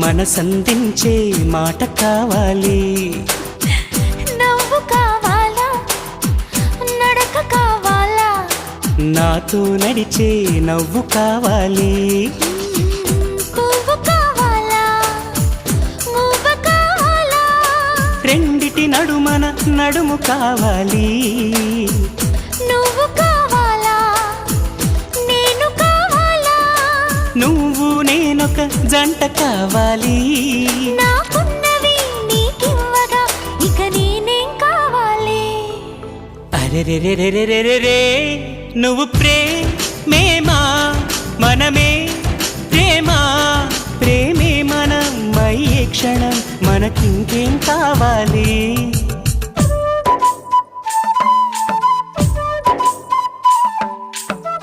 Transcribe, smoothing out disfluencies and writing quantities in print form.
మనసందించే మాట కావాలి. నవ్వు కావాలా, నడక కావాలా, నాతో నడిచే నవ్వు కావాలి. పువ్వు కావాలా, మువ్వ కావాలా, రెండిటి నడుమన నడుము కావాలి. నువ్వు కావాలా, నేను కావాలా, నువ్వు నేనొక జంట కావాలి. నాకున్నవి నీకివ్వగా ఇక నేనేం కావాలి. అరెరెరెరెరెరెరే నువ్వు ప్రేమేమా మనమే ప్రేమ ప్రేమే మనమయ్యే క్షణం మనకింకేం కావాలి.